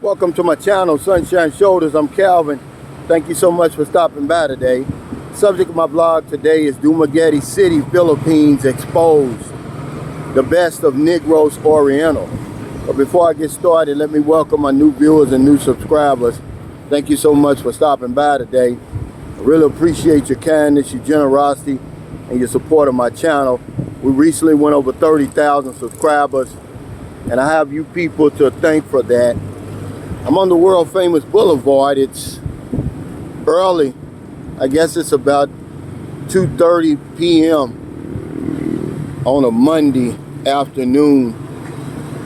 Welcome to my channel, Sunshine Shoulders. I'm Calvin. Thank you so much for stopping by today. Subject of my blog today is Dumaguete City, Philippines Exposed. The best of Negros Oriental. But before I get started, let me welcome my new viewers and new subscribers. Thank you so much for stopping by today. I really appreciate your kindness, your generosity, and your support of my channel. We recently went over 30,000 subscribers, and I have you people to thank for that. I'm on the world famous boulevard. It's early. I guess it's about 2:30 p.m. on a Monday afternoon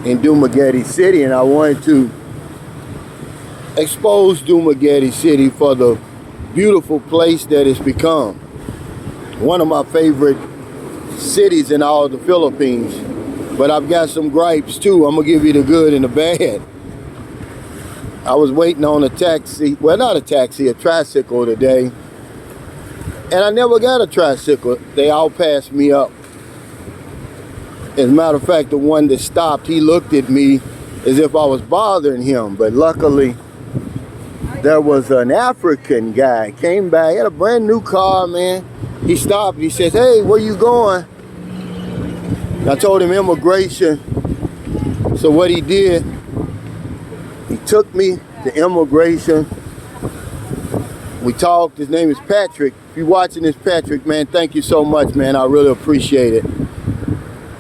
in Dumaguete City, and I wanted to expose Dumaguete City for the beautiful place that it's become. One of my favorite cities in all of the Philippines, but I've got some gripes too. I'm gonna give you the good and the bad. I was waiting on a taxi, well, not a taxi, a tricycle today, and I never got a tricycle. They all passed me up. As a matter of fact, the one that stopped, he looked at me as if I was bothering him, but luckily there was an African guy came by. He had a brand new car, man. He stopped, he says, "Hey, where you going?" And I told him immigration. So what he did, he took me to immigration. We talked. His name is Patrick. If you're watching this, Patrick, man, thank you so much, man. I really appreciate it.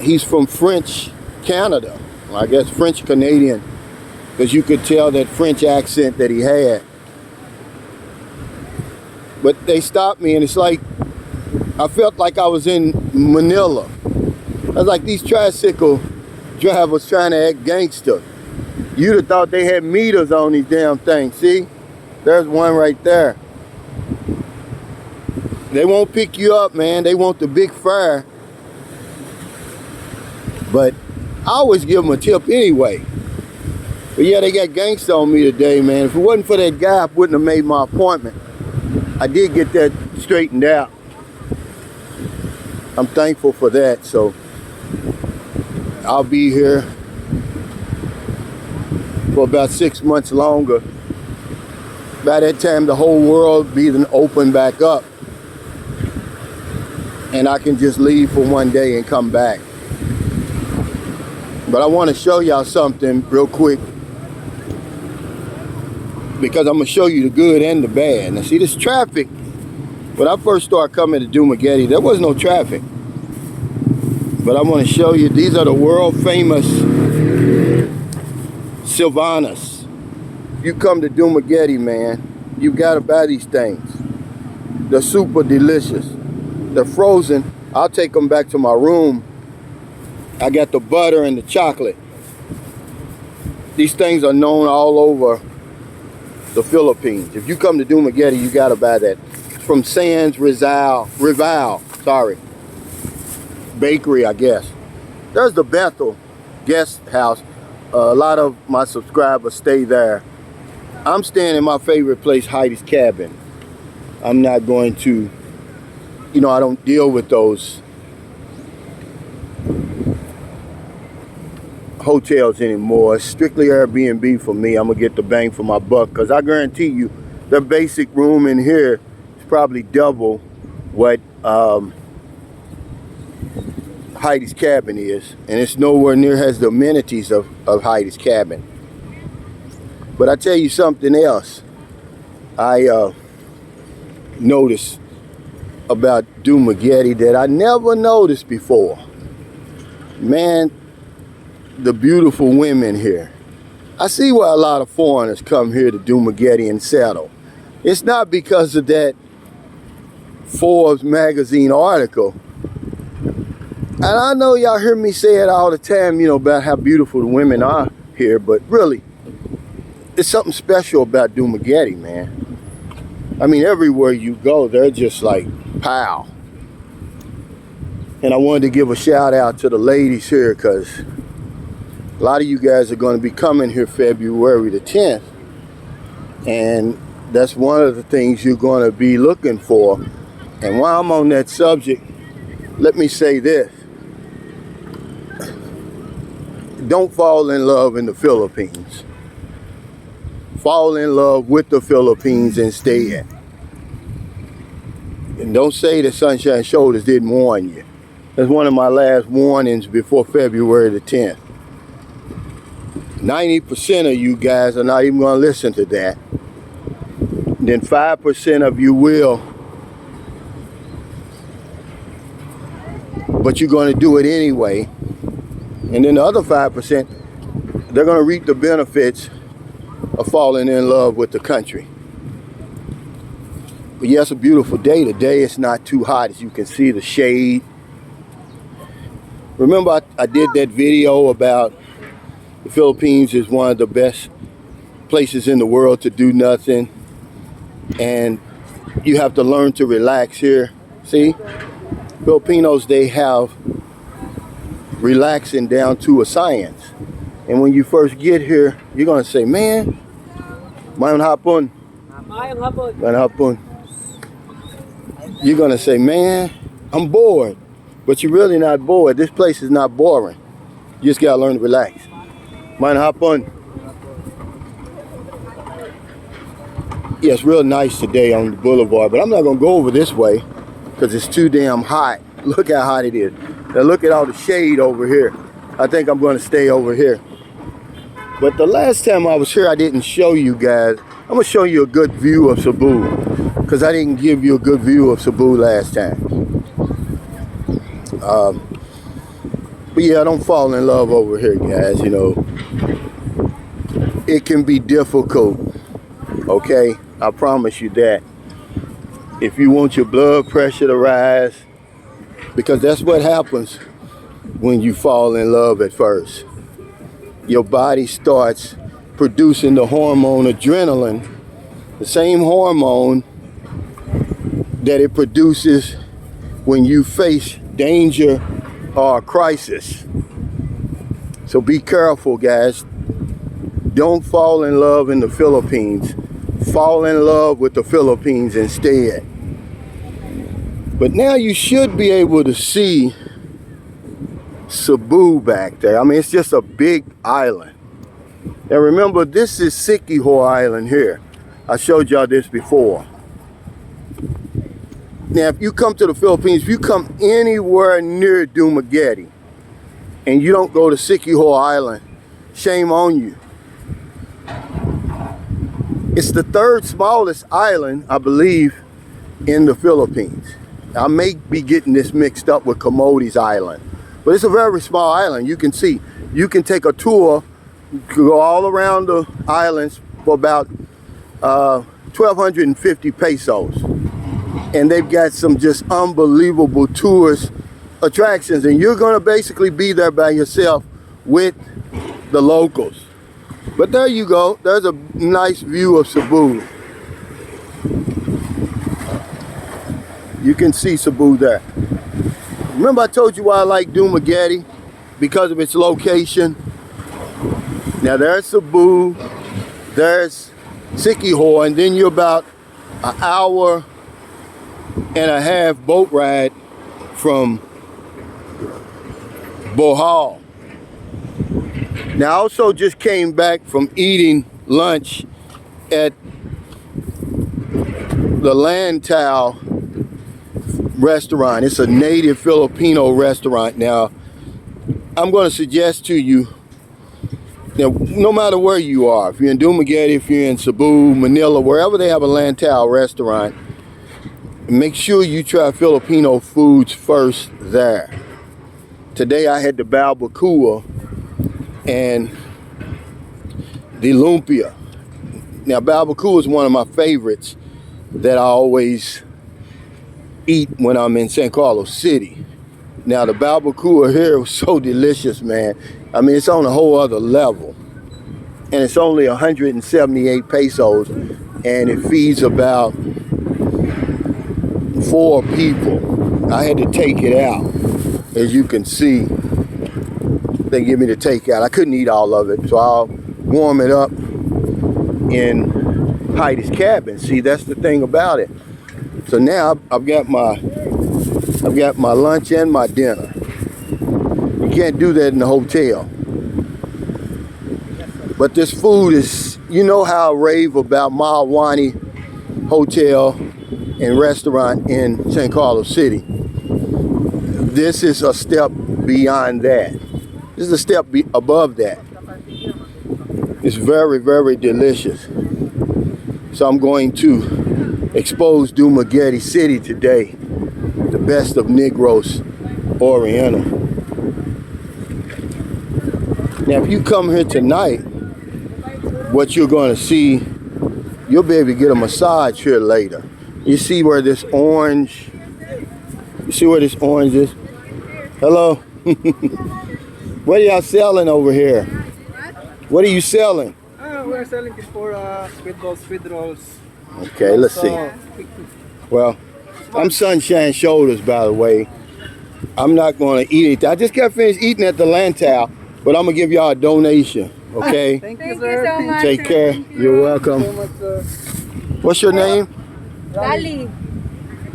He's from French Canada. I guess French Canadian, because you could tell that French accent that he had. But they stopped me, and it's like I felt like I was in Manila. I was like, these tricycle drivers trying to act gangster. You'd have thought they had meters on these damn things. See? There's one right there. They won't pick you up, man. They want the big fare. But I always give them a tip anyway. But yeah, they got gangster on me today, man. If it wasn't for that guy, I wouldn't have made my appointment. I did get that straightened out. I'm thankful for that. So I'll be here for about 6 months longer. By that time, the whole world be open back up, and I can just leave for one day and come back. But I want to show y'all something real quick, because I'm gonna show you the good and the bad. Now see, this traffic, when I first started coming to Dumaguete, there was no traffic. But I want to show you, these are the world famous Sylvanas. You come to Dumaguete, man, you gotta buy these things. They're super delicious. They're frozen. I'll take them back to my room. I got the butter and the chocolate. These things are known all over the Philippines. If you come to Dumaguete, you gotta buy that. It's from Sands Rizal, sorry, bakery, I guess. There's the Bethel guest house. A lot of my subscribers stay there. I'm staying in my favorite place, Heidi's Cabin. I'm not going to, I don't deal with those hotels anymore. It's strictly Airbnb for me. I'm gonna get the bang for my buck, because I guarantee you the basic room in here is probably double what Heidi's Cabin is, and it's nowhere near has the amenities of Heidi's Cabin. But I tell you something else I noticed about Dumaguete that I never noticed before. Man, the beautiful women here. I see why a lot of foreigners come here to Dumaguete and settle. It's not because of that Forbes magazine article. And I know y'all hear me say it all the time, about how beautiful the women are here, but really, it's something special about Dumaguete, man. I mean, everywhere you go, they're just like, pow. And I wanted to give a shout out to the ladies here, because a lot of you guys are going to be coming here February the 10th. And that's one of the things you're going to be looking for. And while I'm on that subject, let me say this. Don't fall in love in the Philippines. Fall in love with the Philippines instead. And don't say that Sunshine Shoulders didn't warn you. That's one of my last warnings before February the 10th. 90% of you guys are not even going to listen to that. Then 5% of you will. But you're going to do it anyway. And then the other 5%, they're going to reap the benefits of falling in love with the country. But yeah, it's a beautiful day today. It's not too hot, as you can see the shade. Remember I did that video about the Philippines is one of the best places in the world to do nothing. And you have to learn to relax here. See? Filipinos, they have relaxing down to a science. And when you first get here, you're going to say, man, mayong hapon. Mayong hapon. You're going to say, man, I'm bored. But you're really not bored. This place is not boring. You just got to learn to relax. Mayong hapon. Yeah, it's real nice today on the boulevard, but I'm not going to go over this way because it's too damn hot. Look how hot it is. Now look at all the shade over here. I think I'm going to stay over here. But the last time I was here, I didn't show you guys. I'm going to show you a good view of Cebu because I didn't give you a good view of Cebu last time. But yeah, don't fall in love over here, guys. You know, it can be difficult. Okay, I promise you that. If you want your blood pressure to rise, because that's what happens when you fall in love at first. Your body starts producing the hormone adrenaline, the same hormone that it produces when you face danger or a crisis. So be careful, guys. Don't fall in love in the Philippines. Fall in love with the Philippines instead. But now you should be able to see Cebu back there. I mean, it's just a big island. Now remember, this is Siquijor Island here. I showed y'all this before. Now, if you come to the Philippines, if you come anywhere near Dumaguete and you don't go to Siquijor Island, shame on you. It's the third smallest island, I believe, in the Philippines. I may be getting this mixed up with Camotes Island, but it's a very small island. You can see, you can take a tour, go all around the islands for about 1,250 pesos. And they've got some just unbelievable tourist attractions. And you're gonna basically be there by yourself with the locals. But there you go, there's a nice view of Cebu. You can see Cebu there. Remember I told you why I like Dumaguete? Because of its location. Now there's Cebu, there's Siquijor, and then you're about an hour and a half boat ride from Bohol. Now I also just came back from eating lunch at the Lantal restaurant. It's a native Filipino restaurant. Now I'm going to suggest to you, no matter where you are, if you're in Dumaguete, if you're in Cebu, Manila, wherever they have a Lantal restaurant, make sure you try Filipino foods first there. Today I had the barbacoa and the lumpia. Now barbacoa is one of my favorites that I always eat when I'm in San Carlos City. Now the barbacoa here was so delicious, man. I mean, it's on a whole other level. And it's only 178 pesos and it feeds about 4 people. I had to take it out. As you can see, they give me the takeout. I couldn't eat all of it, so I'll warm it up in Heidi's cabin. See, that's the thing about it. So now I've got my lunch and my dinner. You can't do that in the hotel. But this food is, you know how I rave about Malwani Hotel and Restaurant in San Carlos City. This is a step beyond that. This is a step above that. It's very, very delicious. So I'm going to expose Dumaguete City today. The best of Negros Oriental. Now, if you come here tonight, what you're going to see, you'll be able to get a massage here later. You see where this orange, you see where this orange is? Hello? What are y'all selling over here? What are you selling? We're selling it for squid rolls. Okay, let's see. Well, I'm Sunshine Shoulders, by the way. I'm not going to eat it. I just got finished eating at the Lantal, but I'm going to give y'all a donation, okay? Thank you, sir. so much. Take care. You're welcome. Thank you so much, sir. What's your name? Lali.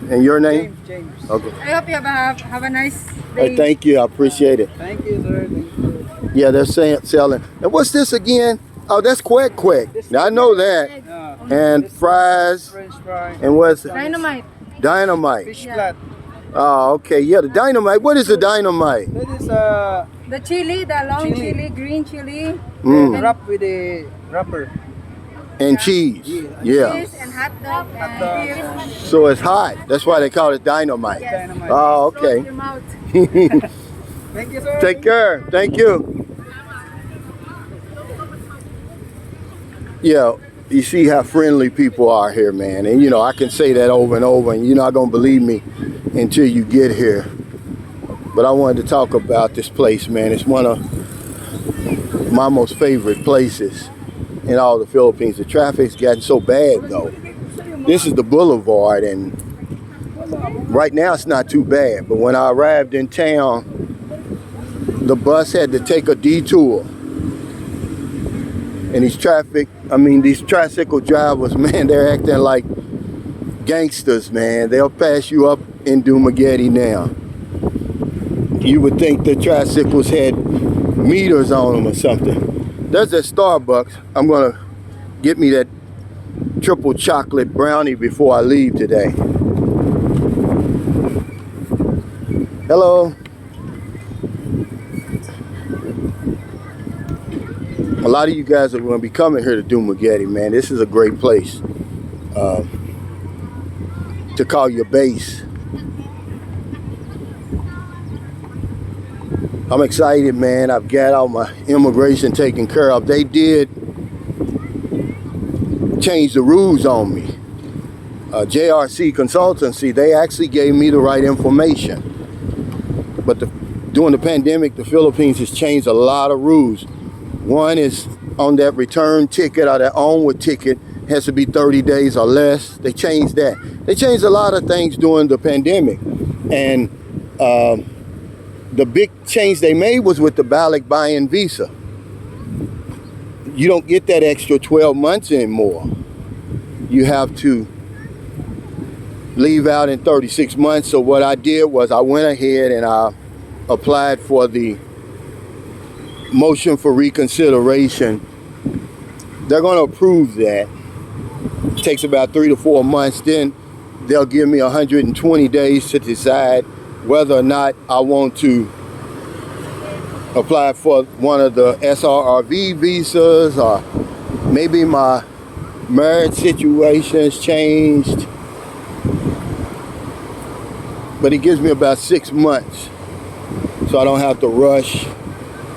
And your name? James. Okay. I hope you have a nice Hey, day. thank you. I appreciate it. Thank you, sir. Thank you. Yeah, they're selling. And what's this again? Oh, that's Quack Quack. Now, I know that. Yeah. And This fries. French fry. And what's it? Dynamite. Dynamite. Fish Yeah. flat. Oh, okay. Yeah, the dynamite. What is the dynamite? That is The chili, the long Chili. chili, green chili, wrapped with a wrapper. And cheese. Yeah. cheese and hot dog and dog. beer. So it's hot. That's why they call it dynamite. Yes. Dynamite. Oh, Throw it in okay. your mouth. Thank you, sir. Take care. Thank you. Yeah, you see how friendly people are here, man. And you know, I can say that over and over, and you're not gonna believe me until you get here. But I wanted to talk about this place, man. It's one of my most favorite places in all the Philippines. The traffic's gotten so bad, though. This is the boulevard, and right now it's not too bad. But when I arrived in town, the bus had to take a detour. And these tricycle drivers, man, they're acting like gangsters, man. They'll pass you up in Dumaguete now. You would think the tricycles had meters on them or something. There's that Starbucks. I'm gonna get me that triple chocolate brownie before I leave today. Hello. A lot of you guys are going to be coming here to Dumaguete, man. This is a great place to call your base. I'm excited, man. I've got all my immigration taken care of. They did change the rules on me. JRC Consultancy, they actually gave me the right information. But during the pandemic, the Philippines has changed a lot of rules. One is on that return ticket or that onward ticket has to be 30 days or less. They changed that. They changed a lot of things during the pandemic. And the big change they made was with the ballot buy-in visa. You don't get that extra 12 months anymore. You have to leave out in 36 months. So what I did was I went ahead and I applied for the motion for reconsideration. They're going to approve that. It takes about 3 to 4 months. Then they'll give me 120 days to decide whether or not I want to apply for one of the SRRV visas, or maybe my marriage situation's changed. But it gives me about 6 months, so I don't have to rush.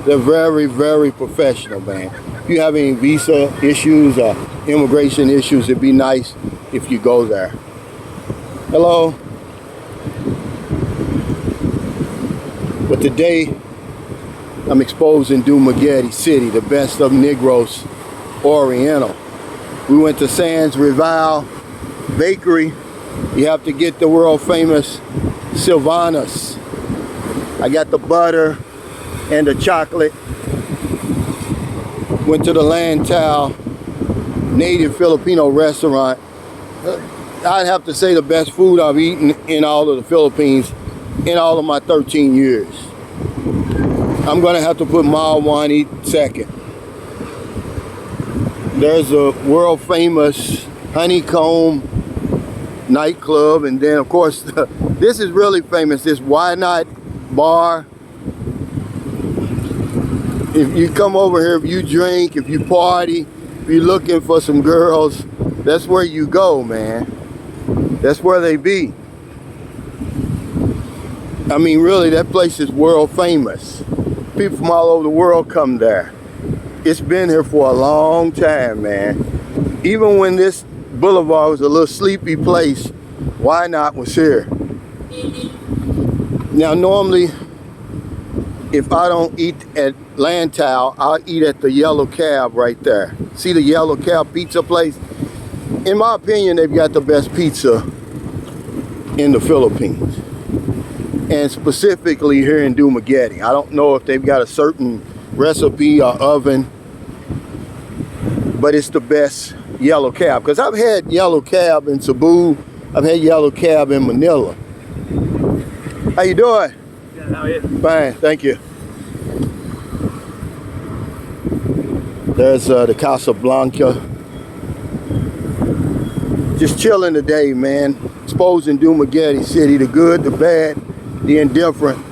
They're very, very professional, man. If you have any visa issues or immigration issues, it'd be nice if you go there. Hello. But today, I'm exposing Dumaguete City, the best of Negros Oriental. We went to Sands Rival Bakery. You have to get the world famous Sylvanas. I got the butter and the chocolate. Went to the Lantal native Filipino restaurant. I'd have to say the best food I've eaten in all of the Philippines in all of my 13 years. I'm gonna have to put Malwani second. there's a world famous Honeycomb Nightclub, and then of course this is really famous, this Why Not bar. If you come over here, if you drink, if you party, if you're looking for some girls, that's where you go, man. That's where they be. I mean, really, that place is world famous. People from all over the world come there. It's been here for a long time, man. Even when this boulevard was a little sleepy place, Why Not was here. Now, normally, if I don't eat at Lantow, I'll eat at the Yellow Cab right there. See the Yellow Cab pizza place? In my opinion, they've got the best pizza in the Philippines. And specifically here in Dumaguete. I don't know if they've got a certain recipe or oven, but it's the best Yellow Cab. Because I've had Yellow Cab in Cebu, I've had Yellow Cab in Manila. How you doing? Good, how are you? Fine, thank you. There's the Casablanca. Just chilling today, man. Exposing Dumaguete City, the good, the bad, the indifferent.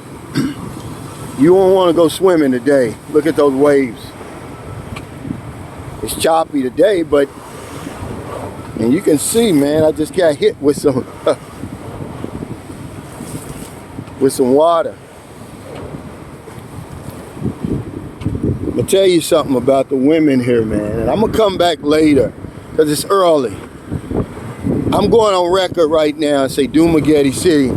You won't want to go swimming today. Look at those waves. It's choppy today, but and you can see, man, I just got hit with some with some water. I'm gonna tell you something about the women here, man, and I'm gonna come back later because it's early. I'm going on record right now and say Dumaguete City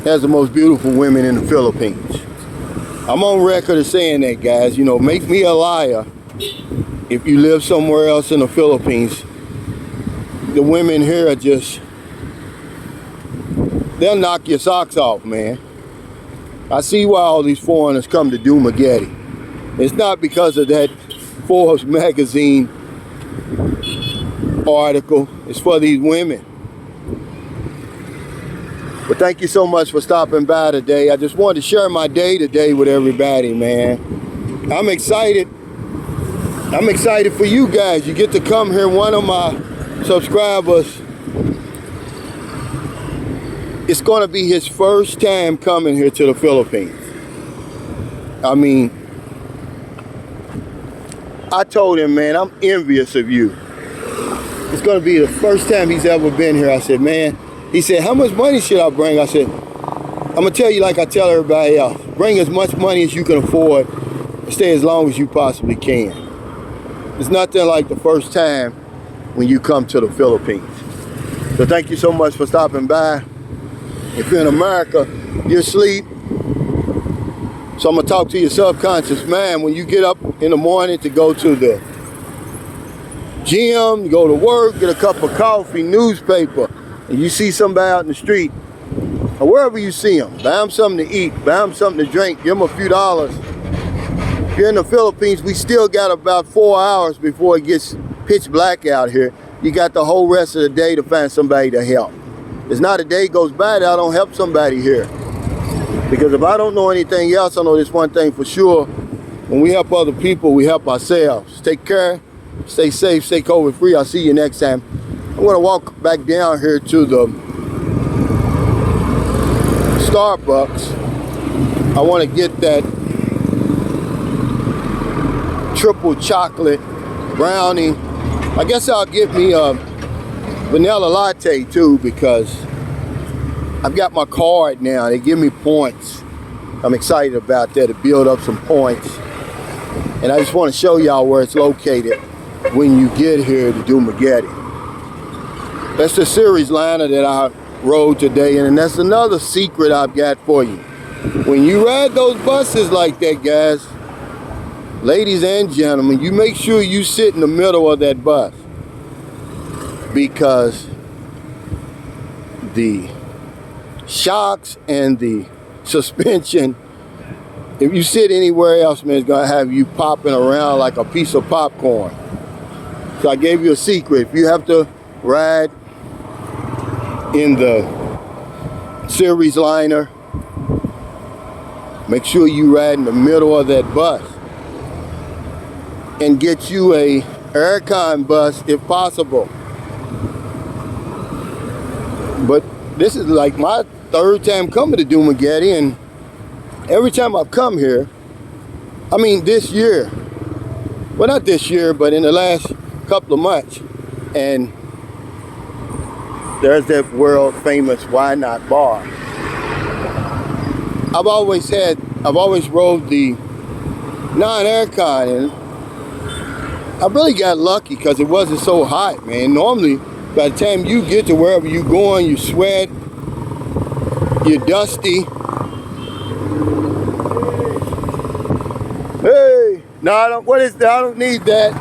has the most beautiful women in the Philippines. I'm on record of saying that, guys. You know, make me a liar if you live somewhere else in the Philippines. The women here are just, they'll knock your socks off, man. I see why all these foreigners come to Dumaguete. It's not because of that Forbes magazine article. It's for these women. But thank you so much for stopping by today. I just wanted to share my day today with everybody, man. I'm excited. I'm excited for you guys. You get to come here. One of my subscribers, it's going to be his first time coming here to the Philippines. I mean, I told him, man, I'm envious of you. It's going to be the first time he's ever been here. I said, man, he said, how much money should I bring? I said, I'm going to tell you like I tell everybody else. Bring as much money as you can afford and stay as long as you possibly can. It's nothing like the first time when you come to the Philippines. So thank you so much for stopping by. If you're in America, you're asleep. So I'm going to talk to your subconscious mind when you get up in the morning to go to the gym, go to work, get a cup of coffee, newspaper, and you see somebody out in the street, or wherever you see them, buy them something to eat, buy them something to drink, give them a few dollars. Here in the Philippines, we still got about 4 hours before it gets pitch black out here. You got the whole rest of the day to find somebody to help. There's not a day goes by that I don't help somebody here. Because if I don't know anything else, I know this one thing for sure. When we help other people, we help ourselves. Take care, stay safe, stay COVID free. I'll see you next time. I'm gonna walk back down here to the Starbucks. I wanna get that triple chocolate brownie. I guess I'll get me a vanilla latte too, because I've got my card now. They give me points. I'm excited about that, to build up some points. And I just want to show y'all where it's located when you get here to Dumaguete. That's the series liner that I rode today, and that's another secret I've got for you. When you ride those buses like that, guys, ladies and gentlemen, you make sure you sit in the middle of that bus, because the shocks and the suspension, if you sit anywhere else, man, it's gonna have you popping around like a piece of popcorn. So I gave you a secret. If you have to ride in the series liner, make sure you ride in the middle of that bus and get you a aircon bus if possible. But this is like my third time coming to Dumaguete, and every time I've come here, I mean this year, well not this year, but in the last couple of months, and there's that world famous Why Not bar. I've always rode the non-aircon, and I really got lucky because it wasn't so hot, man. Normally, by the time you get to wherever you're going, you sweat, you're dusty. Hey, no, I don't. What is that? I don't need that.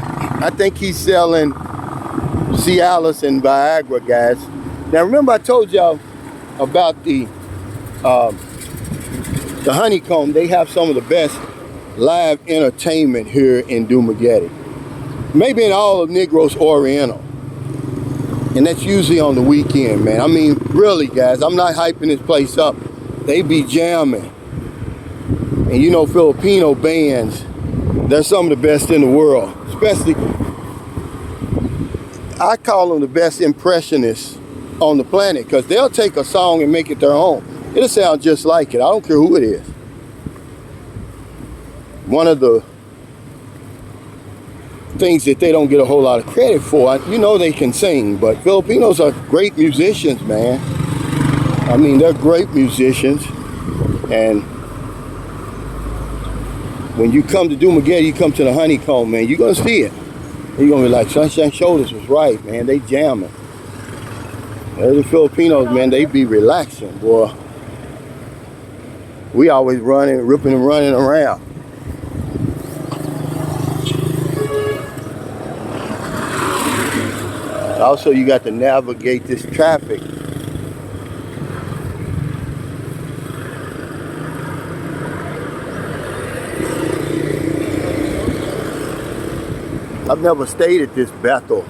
I think he's selling Cialis and Viagra, guys. Now, remember I told y'all about the Honeycomb. They have some of the best live entertainment here in Dumaguete. Maybe in all of Negros Oriental. And that's usually on the weekend, man. I mean, really, guys, I'm not hyping this place up. They be jamming. And you know, Filipino bands, they're some of the best in the world. Especially, I call them the best impressionists on the planet, because they'll take a song and make it their own. It'll sound just like it. I don't care who it is. One of the things that they don't get a whole lot of credit for, you know, they can sing, but Filipinos are great musicians, man. I mean, they're great musicians, and when you come to Dumaguete, you come to the Honeycomb, man, you're gonna see it. You're gonna be like, Sunshine Shoulders was right, man. They jamming. The Filipinos, man, they be relaxing, boy. We always running, ripping and running around. Also, you got to navigate this traffic. I've never stayed at this Bethel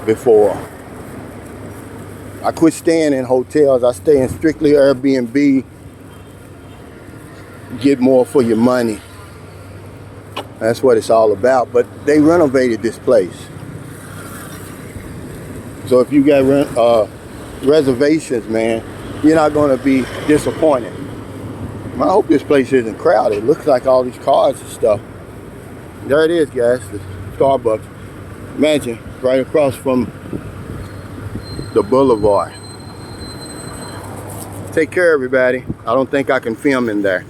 before. I quit staying in hotels. I stay in strictly Airbnb. Get more for your money. That's what it's all about. But they renovated this place. So if you got reservations, man, you're not going to be disappointed. I hope this place isn't crowded. It looks like all these cars and stuff. There it is, guys, the Starbucks. Imagine, right across from the boulevard. Take care, everybody. I don't think I can film in there.